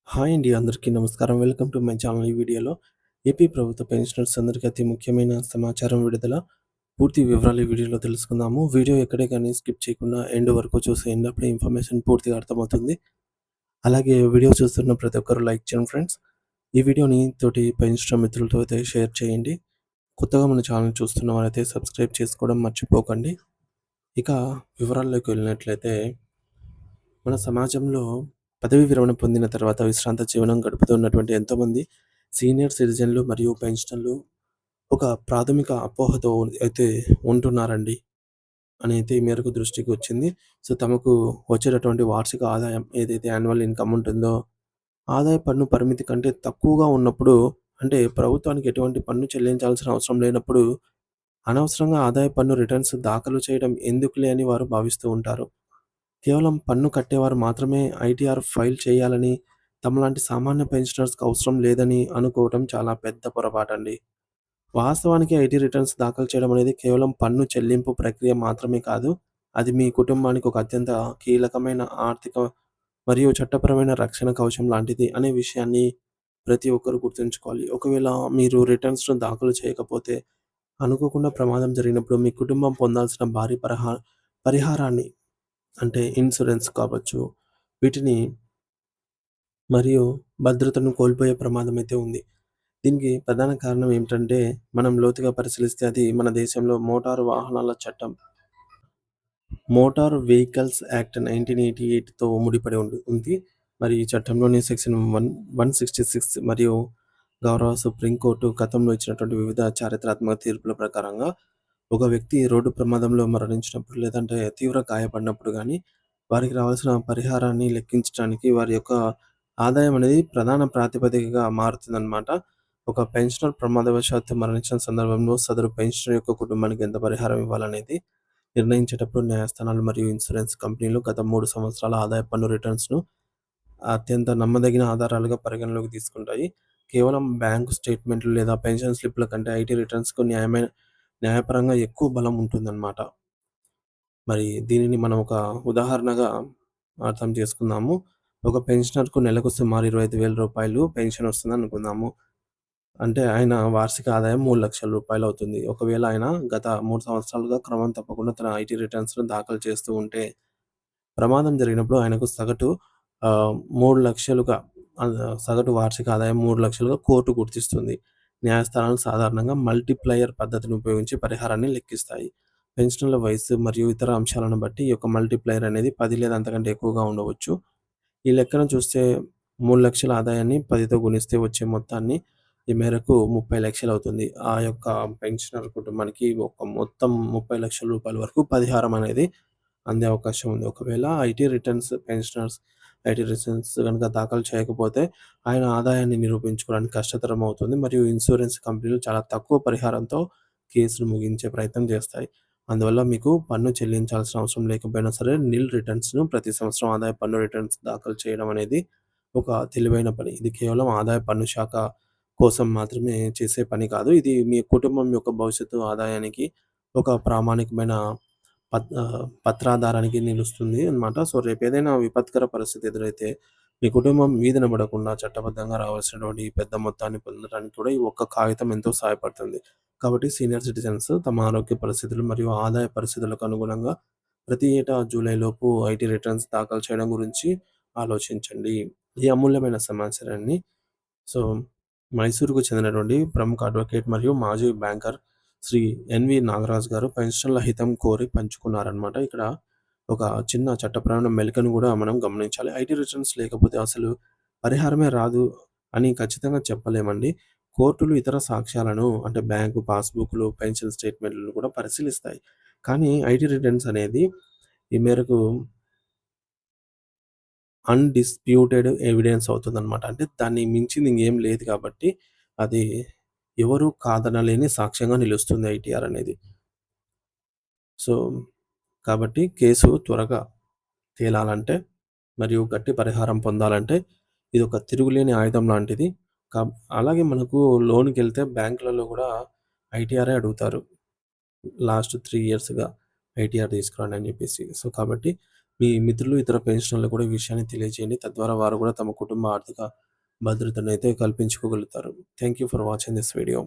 Hi అండి. అందరికీ నమస్కారం. Welcome to my channel. ఈ వీడియోలో ఏపీ ప్రభుత్వ పెన్షనర్స్ అందరికీ అతి ముఖ్యమైన సమాచారం విడుదల. పూర్తి వివరాలు ఈ వీడియోలో తెలుసుకుందాము. వీడియో ఎక్కడే కానీ స్కిప్ చేయకుండా ఎండ్ వరకు చూసేయండి. అప్పుడే ఇన్ఫర్మేషన్ పూర్తిగా అర్థమవుతుంది. అలాగే వీడియో చూస్తున్న ప్రతి ఒక్కరు లైక్ చేయండి ఫ్రెండ్స్. ఈ వీడియోని తోటి పెన్షనర్ మిత్రులతో అయితే షేర్ చేయండి. కొత్తగా మన ఛానల్ చూస్తున్న వారైతే సబ్స్క్రైబ్ చేసుకోవడం మర్చిపోకండి. ఇక వివరాల్లోకి వెళ్ళినట్లయితే మన సమాజంలో పదవీ విరమణ పొందిన తర్వాత విశ్రాంత జీవనం గడుపుతున్నటువంటి ఎంతోమంది సీనియర్ సిటిజన్లు మరియు పెన్షనర్లు ఒక ప్రాథమిక అపోహతో అయితే ఉంటున్నారండి అని అయితే ఈ మేరకు దృష్టికి వచ్చింది. సో, తమకు వచ్చేటటువంటి వార్షిక ఆదాయం ఏదైతే యాన్యువల్ ఇన్‌కమ్ ఉంటుందో, ఆదాయ పన్ను పరిమితి కంటే తక్కువగా ఉన్నప్పుడు, అంటే ప్రభుత్వానికి ఎటువంటి పన్ను చెల్లించాల్సిన అవసరం లేనప్పుడు, అనవసరంగా ఆదాయ పన్ను రిటర్న్స్ దాఖలు చేయడం ఎందుకులే అని వారు భావిస్తూ ఉంటారు. కేవలం పన్ను కట్టేవారు మాత్రమే ఐటీఆర్ ఫైల్ చేయాలని, తమలాంటి సామాన్య పెన్షనర్స్‌కి అవసరం లేదని అనుకోవటం చాలా పెద్ద పొరపాటండి. వాస్తవానికి ఐటీ రిటర్న్స్ దాఖలు చేయడం అనేది కేవలం పన్ను చెల్లింపు ప్రక్రియ మాత్రమే కాదు. అది మీ కుటుంబానికి ఒక అత్యంత కీలకమైన ఆర్థిక మరియు చట్టపరమైన రక్షణ కవచం లాంటిది అనే విషయాన్ని ప్రతి ఒక్కరు గుర్తుంచుకోవాలి. ఒకవేళ మీరు రిటర్న్స్‌ను దాఖలు చేయకపోతే, అనుకోకుండా ప్రమాదం జరిగినప్పుడు మీ కుటుంబం పొందాల్సిన భారీ పరిహారాన్ని, అంటే ఇన్సూరెన్స్ కావచ్చు, వీటిని మరియు భద్రతను కోల్పోయే ప్రమాదం అయితే ఉంది. దీనికి ప్రధాన కారణం ఏమిటంటే, మనం లోతుగా పరిశీలిస్తే అది మన దేశంలో మోటారు వాహనాల చట్టం, మోటార్ వెహికల్స్ యాక్ట్ 1988తో ముడిపడి ఉంది. మరి ఈ చట్టంలోని సెక్షన్ 166 మరియు గౌరవ సుప్రీంకోర్టు గతంలో ఇచ్చినటువంటి వివిధ చారిత్రాత్మక తీర్పుల ప్రకారంగా ఒక వ్యక్తి రోడ్డు ప్రమాదంలో మరణించినప్పుడు లేదంటే తీవ్ర గాయపడినప్పుడు గానీ, వారికి రావాల్సిన పరిహారాన్ని లెక్కించడానికి వారి యొక్క ఆదాయం అనేది ప్రధాన ప్రాతిపదికగా మారుతుందనమాట. ఒక పెన్షనర్ ప్రమాదవశాత్తు మరణించిన సందర్భంలో సదరు పెన్షనర్ యొక్క కుటుంబానికి ఎంత పరిహారం ఇవ్వాలనేది నిర్ణయించేటప్పుడు న్యాయస్థానాలు మరియు ఇన్సూరెన్స్ కంపెనీలు గత 3 సంవత్సరాల ఆదాయ పన్ను రిటర్న్స్‌ను అత్యంత నమ్మదగిన ఆధారాలుగా పరిగణలోకి తీసుకుంటాయి. కేవలం బ్యాంకు స్టేట్‌మెంట్‌లు లేదా పెన్షన్ స్లిప్‌ల కంటే ఐటీ రిటర్న్స్‌కు న్యాయపరంగా ఎక్కువ బలం ఉంటుందన్నమాట. మరి దీనిని మనం ఒక ఉదాహరణగా అర్థం చేసుకుందాము. ఒక పెన్షనర్‌కు నెలకు సుమారు రూ. 25,000 పెన్షన్ వస్తుందనుకుందాము. అంటే ఆయన వార్షిక ఆదాయం రూ. 3,00,000 అవుతుంది. ఒకవేళ ఆయన గత 3 సంవత్సరాలుగా క్రమం తప్పకుండా తన ఐటీ రిటర్న్స్‌ను దాఖలు చేస్తూ ఉంటే, ప్రమాదం జరిగినప్పుడు ఆయనకు సగటు 3,00,000గా సగటు వార్షిక ఆదాయం 3,00,000గా కోర్టు గుర్తిస్తుంది. న్యాయస్థానాలు సాధారణంగా మల్టిప్లయర్ పద్ధతిని ఉపయోగించి పరిహారాన్ని లెక్కిస్తాయి. పెన్షనర్ల వయస్సు మరియు ఇతర అంశాలను బట్టి ఈ యొక్క మల్టిప్లయర్ అనేది 10 లేదా అంతకంటే ఎక్కువగా ఉండవచ్చు. ఈ లెక్కన చూస్తే 3,00,000 ఆదాయాన్ని 10తో గుణిస్తే వచ్చే మొత్తాన్ని ఈ మేరకు 30,00,000 అవుతుంది. ఆ యొక్క పెన్షనర్ కుటుంబానికి ఒక మొత్తం రూ. 30,00,000 వరకు పరిహారం అనేది అందే అవకాశం ఉంది. ఒకవేళ ఐటీ రిటర్న్స్ గనుక దాఖలు చేయకపోతే ఆయన ఆదాయాన్ని నిరూపించుకోవడానికి కష్టతరం అవుతుంది. మరియు ఇన్సూరెన్స్ కంపెనీలు చాలా తక్కువ పరిహారంతో కేసును ముగించే ప్రయత్నం చేస్తాయి. అందువల్ల మీకు పన్ను చెల్లించాల్సిన అవసరం లేకపోయినా సరే నిల్ రిటర్న్స్‌ను ప్రతి సంవత్సరం ఆదాయ పన్ను రిటర్న్స్ దాఖలు చేయడం అనేది ఒక తెలివైన పని. ఇది కేవలం ఆదాయ పన్ను శాఖ కోసం మాత్రమే చేసే పని కాదు. ఇది మీ కుటుంబం యొక్క భవిష్యత్తు ఆదాయానికి ఒక ప్రామాణికమైన పత్రాధారానికి నిలుస్తుంది అన్నమాట. సో, రేపేదైనా విపత్కర పరిస్థితి ఎదురైతే మీ కుటుంబం వీధిన పడకుండా చట్టబద్ధంగా రావాల్సినటువంటి ఈ పెద్ద మొత్తాన్ని పొందడానికి కూడా ఈ ఒక్క కాగితం ఎంతో సహాయపడుతుంది. కాబట్టి సీనియర్ సిటిజన్స్ తమ ఆరోగ్య పరిస్థితులు మరియు ఆదాయ పరిస్థితులకు అనుగుణంగా ప్రతి ఏటా జూలై లోపు ఐటీ రిటర్న్స్ దాఖలు చేయడం గురించి ఆలోచించండి. ఈ అమూల్యమైన సమాచారాన్ని సో, మైసూరుకు చెందినటువంటి ప్రముఖ అడ్వకేట్ మరియు మాజీ బ్యాంకర్ శ్రీ ఎన్‌వి నాగరాజు గారు పెన్షనర్ల హితం కోరి పంచుకున్నారనమాట. ఇక్కడ ఒక చిన్న చట్టపరమైన మెలికను గూడా మనం గమనించాలి. ఐటీ రిటర్న్స్ లేకపోతే అసలు పరిహారమే రాదు అని ఖచ్చితంగా చెప్పలేమండి. కోర్టులు ఇతర సాక్ష్యాలను, అంటే బ్యాంకు పాస్‌బుక్‌లు, పెన్షన్ స్టేట్‌మెంట్‌లను కూడా పరిశీలిస్తాయి. కానీ ఐటీ రిటర్న్స్ అనేది ఈ మేరకు అన్‌డిస్ప్యూటెడ్ ఎవిడెన్స్ అవుతుందనమాట. అంటే దాన్ని మించింది ఇంకేం లేదు కాబట్టి, అది ఎవరు కాదనలేని సాక్ష్యంగా నిలుస్తుంది ఐటీఆర్ అనేది. సో, కాబట్టి కేసు త్వరగా తేలాలంటే మరియు గట్టి పరిహారం పొందాలంటే ఇదొక తిరుగులేని ఆయుధం లాంటిది. కబ్ అలాగే మనకు లోన్‌కెళ్తే బ్యాంకులలో గూడా ఐటీఆరే అడుగుతారు. లాస్ట్ 3 ఇయర్స్‌గా ఐటీఆర్ తీసుకురండి అని జెప్పేసి. సో, కాబట్టి మీ మిత్రులు, ఇతర పెన్షనర్లకు కూడా ఈ విషయాన్ని తెలియజేయండి. తద్వారా వారు కూడా తమ కుటుంబ ఆర్థిక భద్రతనైతే కల్పించుకోగలుగుతారు. Thank you for watching this video.